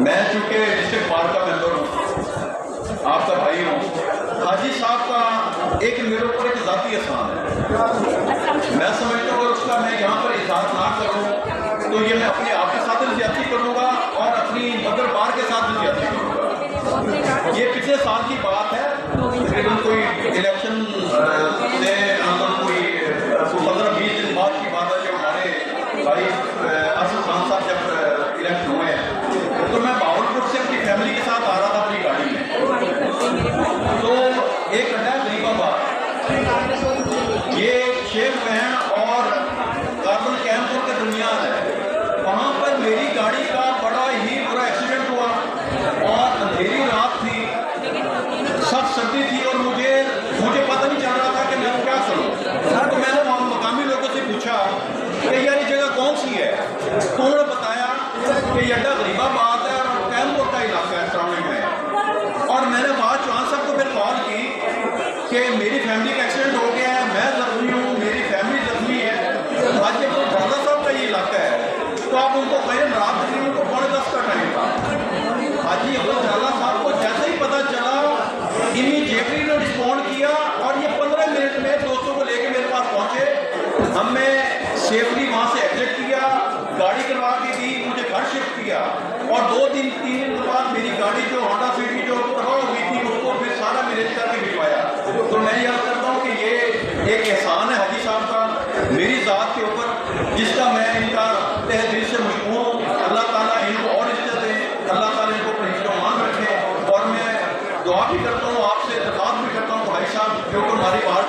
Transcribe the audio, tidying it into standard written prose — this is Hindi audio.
मैं चूँकि डिस्ट्रिक्ट बार का मेंबर हूँ, आपका भाई हूँ, हाजी साहब का एक मेरे ऊपर एक ज़ाती एहसान है। मैं समझता हूँ उसका मैं यहाँ पर इजहार ना करूँ तो ये मैं अपने आप के साथ भी ज्यादती करूँगा और अपनी मदर बार के साथ भी ज्यादती करूँगा। ये पिछले साल की बात है, तकरीबन कोई इलेक्शन से कोई 15-20 दिन बाद की बात है जब हमारे भाई असद खान साहब जब इलेक्ट हुए हैं तो मैं बावलपुर से अपनी फैमिली के साथ आ रहा था अपनी गाड़ी में। तो एक अड्डा गरीबाबाद, ये शेख बहन और कार्बन कैंपुर के दरमियान है, वहाँ पर मेरी गाड़ी का बड़ा ही बुरा एक्सीडेंट हुआ और अंधेरी रात थी, सख्त सर्दी थी और मुझे पता नहीं चल रहा था कि मैं क्या करूँ। तो मैंने मकामी लोगों से पूछा कि यार ये जगह कौन सी है, तो उन्होंने बताया कि ये अड्डा गरीबाबाद है और कैंपुर का इलाका है सराउंडिंग में। और मैंने वहाँ चौहान साहब को फिर कॉल की कि मेरी फैमिली का एक्सीडेंट हो गया है, मैं जख्मी हूँ, मेरी फैमिली जख्मी है, हाजी ढाला साहब का ये इलाका है, तो आप उनको कहें रात तकरीबन को 10:15 का टाइम था। हाजी ढाला साहब को जैसे ही पता चला इमीडिएटली ने रिस्पॉन्ड किया और ये 15 मिनट में दोस्तों को लेकर मेरे पास पहुंचे। हमने सेफली वहाँ से एग्जिट किया, गाड़ी करवा के दी, मुझे घर शिफ्ट किया और 2-3 दिन बाद मेरी गाड़ी जो होंडा सिटी जो तबाह हुई थी उसको फिर सारा मैनेज करके भिजवाया। तो मैं याद करता हूँ कि ये एक एहसान है हाजी साहब का मेरी ज़ात के ऊपर, जिसका मैं इनका तहे दिल से मशहूर हूँ। अल्लाह ताला इनको और इज्जत दे, अल्लाह ताला इनको अपने हिफ्ज़-ओ-अमान रखे। और मैं दुआ भी करता हूँ, आपसे दरख्वास्त भी करता हूँ भाई साहब जो हमारी बात